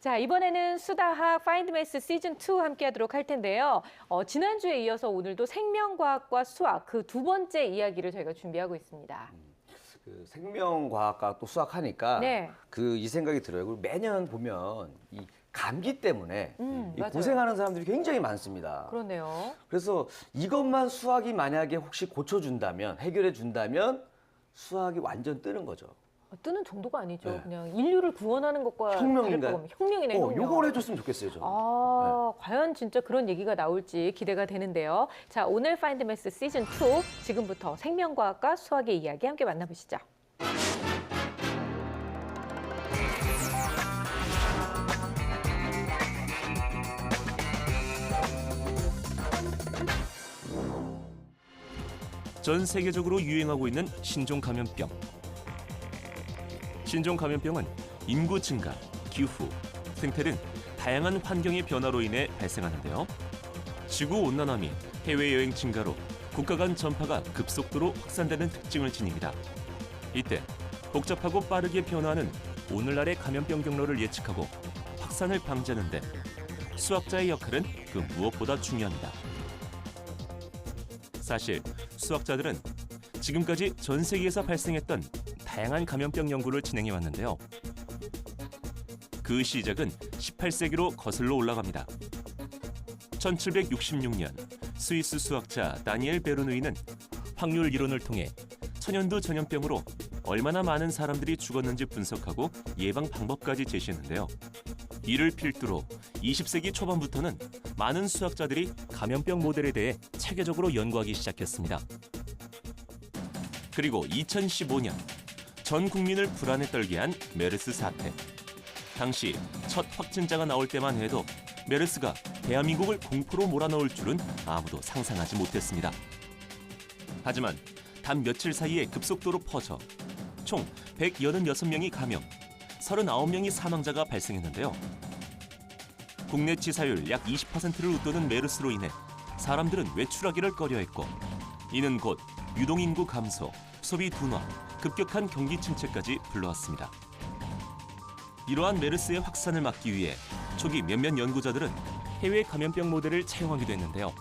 자, 이번에는 수다학 파인드 매스 시즌2 함께 하도록 할 텐데요. 지난주에 이어서 오늘도 생명과학과 수학 그 두 번째 이야기를 저희가 준비하고 있습니다. 그 생명과학과 또 수학하니까 네. 이 생각이 들어요. 그리고 매년 보면 이 감기 때문에 이 맞아요. 고생하는 사람들이 굉장히 많습니다. 그러네요. 그래서 이것만 수학이 만약에 혹시 고쳐준다면, 해결해준다면 수학이 완전 뜨는 거죠. 뜨는 정도가 아니죠. 네. 그냥 인류를 구원하는 것과 혁명인가요? 혁명이네, 혁명. 요걸 해줬으면 좋겠어요, 저는. 과연 진짜 그런 얘기가 나올지 기대가 되는데요. 자, 오늘 파인드 매스 시즌2 지금부터 생명과학과 수학의 이야기 함께 만나보시죠. 전 세계적으로 유행하고 있는 신종 감염병. 신종 감염병은 인구 증가, 기후, 생태 등 다양한 환경의 변화로 인해 발생하는데요. 지구 온난화미, 해외여행 증가로 국가 간 전파가 급속도로 확산되는 특징을 지닙니다. 이때 복잡하고 빠르게 변화하는 오늘날의 감염병 경로를 예측하고 확산을 방지하는 데 수학자의 역할은 그 무엇보다 중요합니다. 사실 수학자들은 지금까지 전 세계에서 발생했던 다양한 감염병 연구를 진행해 왔는데요. 그 시작은 18세기로 거슬러 올라갑니다. 1766년 스위스 수학자 다니엘 베르누이는 확률 이론을 통해 천연두 전염병으로 얼마나 많은 사람들이 죽었는지 분석하고 예방 방법까지 제시했는데요. 이를 필두로 20세기 초반부터는 많은 수학자들이 감염병 모델에 대해 체계적으로 연구하기 시작했습니다. 그리고 2015년 전 국민을 불안에 떨게 한 메르스 사태. 당시 첫 확진자가 나올 때만 해도 메르스가 대한민국을 공포로 몰아넣을 줄은 아무도 상상하지 못했습니다. 하지만 단 며칠 사이에 급속도로 퍼져 총 186명이 감염, 39명이 사망자가 발생했는데요. 국내 치사율 약 20%를 웃도는 메르스로 인해 사람들은 외출하기를 꺼려했고, 이는 곧 유동인구 감소, 소비 둔화, 급격한 경기 침체까지 불러왔습니다. 이러한 메르스의 확산을 막기 위해 초기 몇몇 연구자들은 해외 감염병 모델을 차용하기도 했는데요.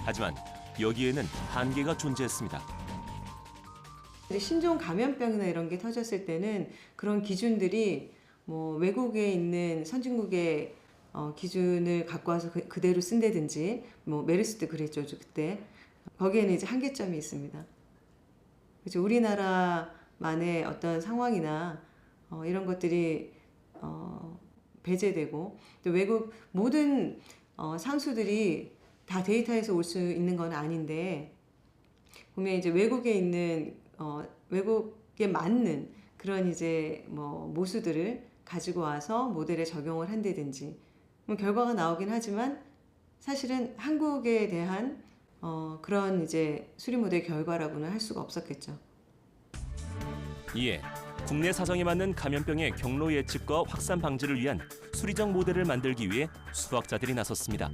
하지만 여기에는 한계가 존재했습니다. 신종 감염병이나 이런 게 터졌을 때는 그런 기준들이 뭐 외국에 있는 선진국의 기준을 갖고 와서 그대로 쓴다든지, 뭐 메르스 때 그랬죠, 그때. 거기에는 이제 한계점이 있습니다. 그렇죠. 우리나라만의 어떤 상황이나 이런 것들이 배제되고, 또 외국 모든 상수들이 다 데이터에서 올 수 있는 건 아닌데, 보면 이제 외국에 있는 외국에 맞는 그런 이제 뭐 모수들을 가지고 와서 모델에 적용을 한다든지, 결과가 나오긴 하지만 사실은 한국에 대한 그런 이제 수리 모델 결과라고는 할 수가 없었겠죠. 이에 국내 사정에 맞는 감염병의 경로 예측과 확산 방지를 위한 수리적 모델을 만들기 위해 수학자들이 나섰습니다.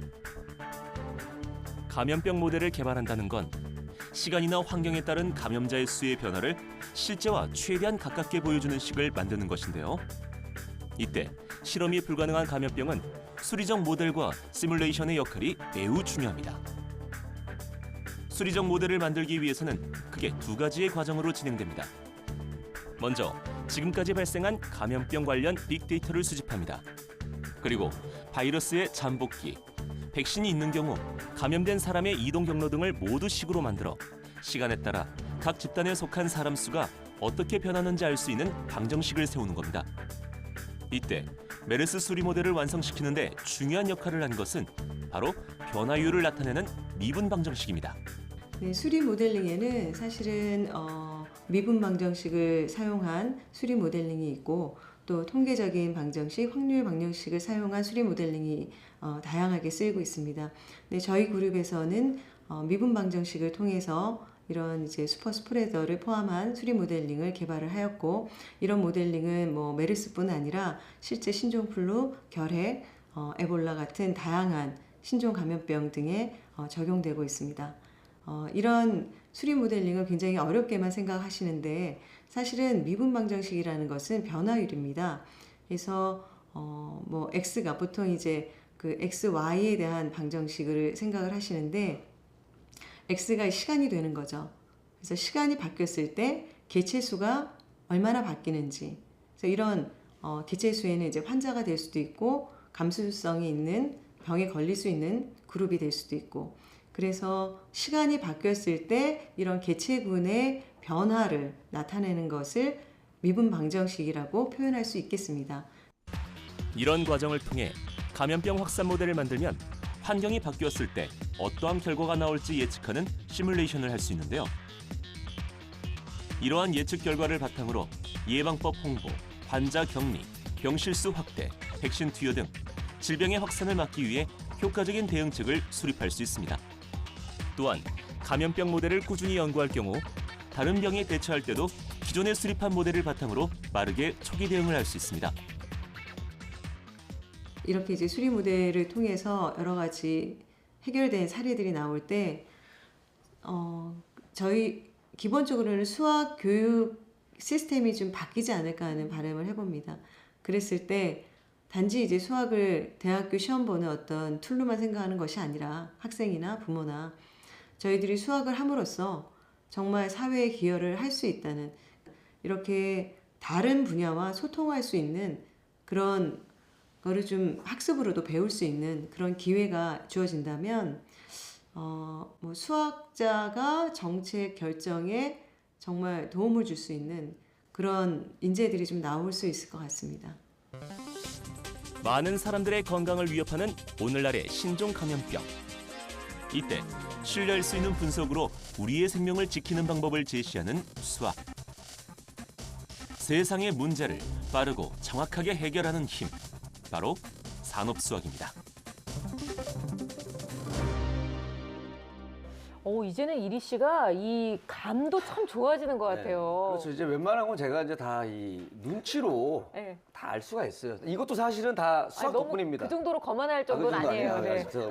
감염병 모델을 개발한다는 건 시간이나 환경에 따른 감염자의 수의 변화를 실제와 최대한 가깝게 보여주는 식을 만드는 것인데요. 이때 실험이 불가능한 감염병은 수리적 모델과 시뮬레이션의 역할이 매우 중요합니다. 수리적 모델을 만들기 위해서는 크게 두 가지의 과정으로 진행됩니다. 먼저 지금까지 발생한 감염병 관련 빅데이터를 수집합니다. 그리고 바이러스의 잠복기, 백신이 있는 경우 감염된 사람의 이동 경로 등을 모두 식으로 만들어 시간에 따라 각 집단에 속한 사람 수가 어떻게 변하는지 알 수 있는 방정식을 세우는 겁니다. 이때 메르스 수리 모델을 완성시키는 데 중요한 역할을 한 것은 바로 변화율을 나타내는 미분 방정식입니다. 네, 수리 모델링에는 사실은 미분 방정식을 사용한 수리 모델링이 있고, 또 통계적인 방정식, 확률 방정식을 사용한 수리 모델링이 다양하게 쓰이고 있습니다. 네, 저희 그룹에서는 미분 방정식을 통해서 이런 이제 슈퍼 스프레더를 포함한 수리 모델링을 개발을 하였고, 이런 모델링은 뭐 메르스뿐 아니라 실제 신종플루, 결핵, 에볼라 같은 다양한 신종 감염병 등에 적용되고 있습니다. 이런 수리 모델링을 굉장히 어렵게만 생각하시는데, 사실은 미분 방정식이라는 것은 변화율입니다. 그래서 뭐 X가 보통 이제 그 XY에 대한 방정식을 생각을 하시는데 X가 시간이 되는 거죠. 그래서 시간이 바뀌었을 때 개체수가 얼마나 바뀌는지. 그래서 이런 개체수에는 이제 환자가 될 수도 있고 감수성이 있는 병에 걸릴 수 있는 그룹이 될 수도 있고. 그래서 시간이 바뀌었을 때 이런 개체군의 변화를 나타내는 것을 미분 방정식이라고 표현할 수 있겠습니다. 이런 과정을 통해 감염병 확산 모델을 만들면 환경이 바뀌었을 때 어떠한 결과가 나올지 예측하는 시뮬레이션을 할 수 있는데요. 이러한 예측 결과를 바탕으로 예방법 홍보, 환자 격리, 병실수 확대, 백신 투여 등 질병의 확산을 막기 위해 효과적인 대응책을 수립할 수 있습니다. 또한 감염병 모델을 꾸준히 연구할 경우 다른 병에 대처할 때도 기존에 수립한 모델을 바탕으로 빠르게 초기 대응을 할 수 있습니다. 이렇게 이제 수리 모델을 통해서 여러 가지 해결된 사례들이 나올 때, 저희 기본적으로는 수학 교육 시스템이 좀 바뀌지 않을까 하는 바람을 해봅니다. 그랬을 때 단지 이제 수학을 대학교 시험 보는 어떤 툴로만 생각하는 것이 아니라 학생이나 부모나 저희들이 수학을 함으로써 정말 사회에 기여를 할 수 있다는, 이렇게 다른 분야와 소통할 수 있는 그런 거를 좀 학습으로도 배울 수 있는 그런 기회가 주어진다면 뭐 수학자가 정책 결정에 정말 도움을 줄 수 있는 그런 인재들이 좀 나올 수 있을 것 같습니다. 많은 사람들의 건강을 위협하는 오늘날의 신종 감염병. 이때 신뢰할 수 있는 분석으로 우리의 생명을 지키는 방법을 제시하는 수학. 세상의 문제를 빠르고 정확하게 해결하는 힘. 바로 산업수학입니다. 이제는 이리 씨가 이 감도 참 좋아지는 것 같아요. 그렇죠. 이제 웬만한 건 제가 이제 다 이 눈치로 네. 다 알 수가 있어요. 이것도 사실은 다 수학 너무 덕분입니다. 그 정도로 거만할 그 정도는 정도 아니에요. 아니에요. 네. 그래서.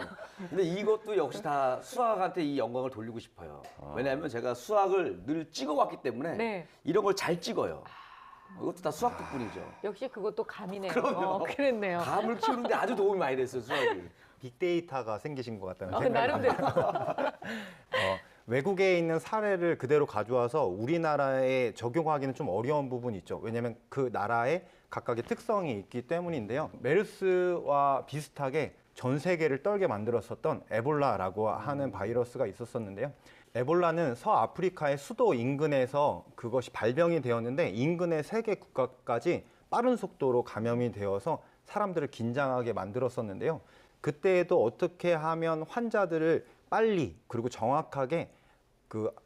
근데 이것도 역시 다 수학한테 이 영광을 돌리고 싶어요. 왜냐하면 제가 수학을 늘 찍어왔기 때문에 네. 이런 걸 잘 찍어요. 이것도 다 수학 덕분이죠. 역시 그것도 감이네요. 그럼요. 그랬네요. 감을 키우는데 아주 도움이 많이 됐어요, 수학이. 빅데이터가 생기신 것 같다는 생각이 나름대로. 외국에 있는 사례를 그대로 가져와서 우리나라에 적용하기는 좀 어려운 부분이 있죠. 왜냐하면 그 나라의 각각의 특성이 있기 때문인데요. 메르스와 비슷하게 전 세계를 떨게 만들었었던 에볼라라고 하는 바이러스가 있었었는데요. 에볼라는 서아프리카의 수도 인근에서 그것이 발병이 되었는데 인근의 세계 국가까지 빠른 속도로 감염이 되어서 사람들을 긴장하게 만들었었는데요. 그때에도 어떻게 하면 환자들을 빨리 그리고 정확하게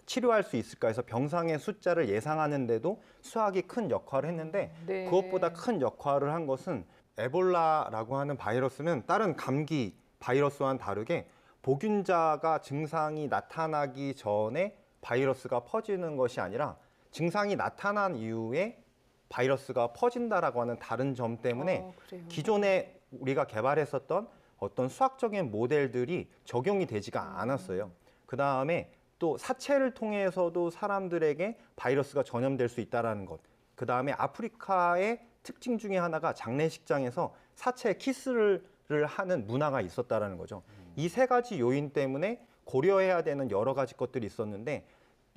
치료할 수 있을까 해서 병상의 숫자를 예상하는데도 수학이 큰 역할을 했는데 네. 그것보다 큰 역할을 한 것은 에볼라라고 하는 바이러스는 다른 감기 바이러스와는 다르게 보균자가 증상이 나타나기 전에 바이러스가 퍼지는 것이 아니라 증상이 나타난 이후에 바이러스가 퍼진다라고 하는 다른 점 때문에 그래요. 기존에 우리가 개발했었던 어떤 수학적인 모델들이 적용이 되지가 않았어요. 그 다음에 또 사체를 통해서도 사람들에게 바이러스가 전염될 수 있다는 것. 그 다음에 아프리카의 특징 중에 하나가 장례식장에서 사체 키스를 하는 문화가 있었다는 거죠. 이 세 가지 요인 때문에 고려해야 되는 여러 가지 것들이 있었는데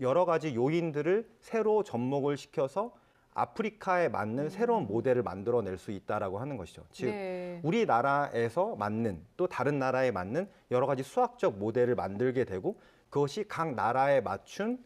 여러 가지 요인들을 새로 접목을 시켜서 아프리카에 맞는 새로운 모델을 만들어낼 수 있다라고 하는 것이죠. 즉 네. 우리나라에서 맞는 또 다른 나라에 맞는 여러 가지 수학적 모델을 만들게 되고 그것이 각 나라에 맞춘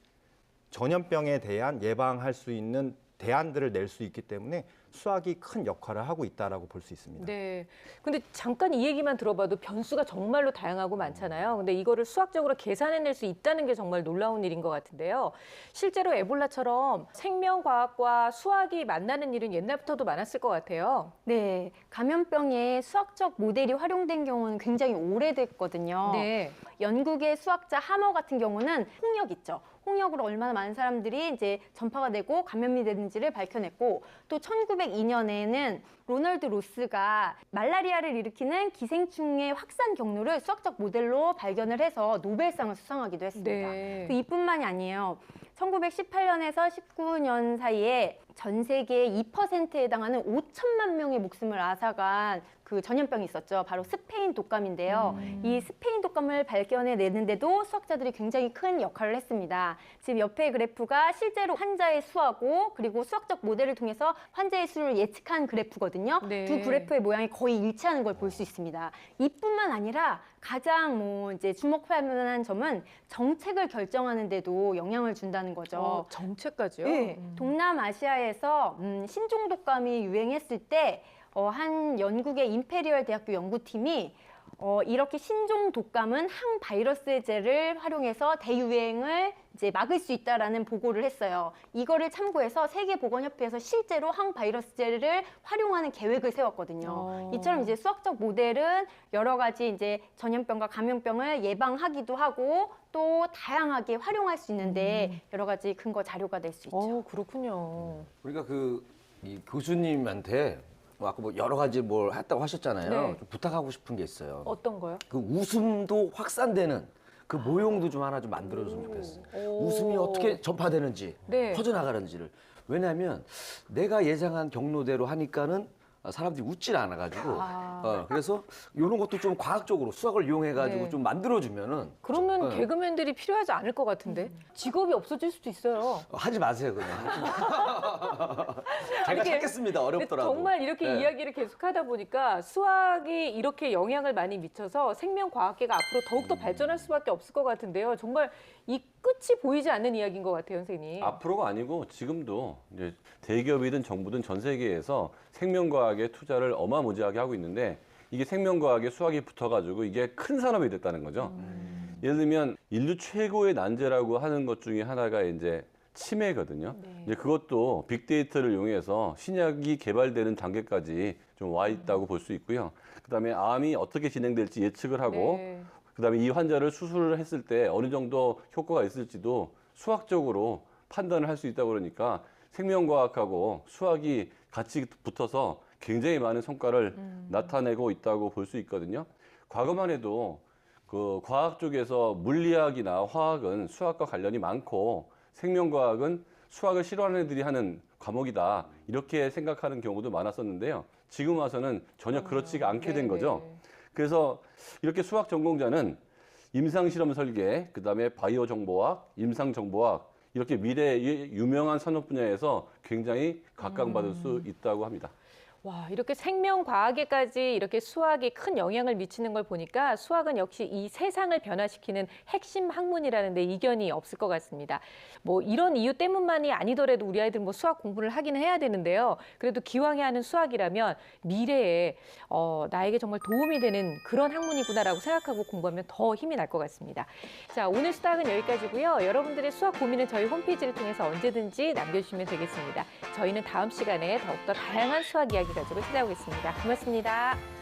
전염병에 대한 예방할 수 있는 대안들을 낼 수 있기 때문에 수학이 큰 역할을 하고 있다라고 볼 수 있습니다. 네. 근데 잠깐 이 얘기만 들어봐도 변수가 정말로 다양하고 많잖아요. 근데 이거를 수학적으로 계산해낼 수 있다는 게 정말 놀라운 일인 것 같은데요. 실제로 에볼라처럼 생명과학과 수학이 만나는 일은 옛날부터도 많았을 것 같아요. 네, 감염병에 수학적 모델이 활용된 경우는 굉장히 오래됐거든요. 네. 영국의 수학자 하머 같은 경우는 홍역 있죠. 홍역으로 얼마나 많은 사람들이 이제 전파가 되고 감염이 되는지를 밝혀냈고 또 1902년에는 로널드 로스가 말라리아를 일으키는 기생충의 확산 경로를 수학적 모델로 발견을 해서 노벨상을 수상하기도 했습니다. 네. 그 이뿐만이 아니에요. 1918년에서 19년 사이에 전 세계의 2%에 해당하는 5천만 명의 목숨을 앗아간 그 전염병이 있었죠. 바로 스페인 독감인데요. 이 스페인 독감을 발견해내는데도 수학자들이 굉장히 큰 역할을 했습니다. 지금 옆에 그래프가 실제로 환자의 수하고 그리고 수학적 모델을 통해서 환자의 수를 예측한 그래프거든요. 네. 두 그래프의 모양이 거의 일치하는 걸 볼 수 있습니다. 이뿐만 아니라 가장 이제 주목할 만한 점은 정책을 결정하는 데도 영향을 준다는 거죠. 정책까지요? 네, 동남아시아에서 신종 독감이 유행했을 때 한 영국의 임페리얼 대학교 연구팀이 이렇게 신종 독감은 항바이러스제를 활용해서 대유행을 이제 막을 수 있다라는 보고를 했어요. 이거를 참고해서 세계보건협회에서 실제로 항바이러스제를 활용하는 계획을 세웠거든요. 이처럼 이제 수학적 모델은 여러 가지 이제 전염병과 감염병을 예방하기도 하고 또 다양하게 활용할 수 있는데 여러 가지 근거 자료가 될 수 있죠. 그렇군요. 그러니까 이 교수님한테 아까 뭐 여러 가지 뭘 했다고 하셨잖아요. 네. 좀 부탁하고 싶은 게 있어요. 어떤 거요? 그 웃음도 확산되는 그 모형도 좀 하나 좀 만들어줬으면 좋겠어요. 웃음이 어떻게 전파되는지, 네. 퍼져나가는지를. 왜냐하면 내가 예상한 경로대로 하니까는 사람들이 웃질 않아가지고 그래서 이런 것도 좀 과학적으로 수학을 이용해가지고 네. 좀 만들어주면은 그러면 개그맨들이 필요하지 않을 것 같은데 직업이 없어질 수도 있어요. 하지 마세요 그냥. 제가 이렇게 찾겠습니다. 어렵더라도. 정말 이렇게 네. 이야기를 계속하다 보니까 수학이 이렇게 영향을 많이 미쳐서 생명과학계가 앞으로 더욱더 발전할 수밖에 없을 것 같은데요. 정말 이 끝이 보이지 않는 이야기인 것 같아요, 선생님. 앞으로가 아니고 지금도 이제 대기업이든 정부든 전 세계에서 생명과학에 투자를 어마무지하게 하고 있는데 이게 생명과학에 수학이 붙어가지고 이게 큰 산업이 됐다는 거죠. 예를 들면 인류 최고의 난제라고 하는 것 중에 하나가 이제 치매거든요. 이제 그것도 빅데이터를 이용해서 신약이 개발되는 단계까지 좀 와 있다고 볼 수 있고요. 그다음에 암이 어떻게 진행될지 예측을 하고 네. 그다음에 이 환자를 수술을 했을 때 어느 정도 효과가 있을지도 수학적으로 판단을 할 수 있다고 그러니까 생명과학하고 수학이 같이 붙어서 굉장히 많은 성과를 나타내고 있다고 볼 수 있거든요. 과거만 해도 그 과학 쪽에서 물리학이나 화학은 수학과 관련이 많고 생명과학은 수학을 싫어하는 애들이 하는 과목이다 이렇게 생각하는 경우도 많았었는데요. 지금 와서는 전혀 그렇지가 않게 된 거죠. 그래서 이렇게 수학 전공자는 임상실험 설계, 그다음에 바이오 정보학, 임상 정보학 이렇게 미래의 유명한 산업 분야에서 굉장히 각광받을 수 있다고 합니다. 와, 이렇게 생명과학에까지 이렇게 수학이 큰 영향을 미치는 걸 보니까 수학은 역시 이 세상을 변화시키는 핵심 학문이라는데 이견이 없을 것 같습니다. 뭐 이런 이유 때문만이 아니더라도 우리 아이들 뭐 수학 공부를 하기는 해야 되는데요. 그래도 기왕에 하는 수학이라면 미래에 나에게 정말 도움이 되는 그런 학문이구나라고 생각하고 공부하면 더 힘이 날 것 같습니다. 자, 오늘 수학은 여기까지고요. 여러분들의 수학 고민은 저희 홈페이지를 통해서 언제든지 남겨주시면 되겠습니다. 저희는 다음 시간에 더욱더 다양한 수학 이야기 가지고 찾아오겠습니다. 고맙습니다.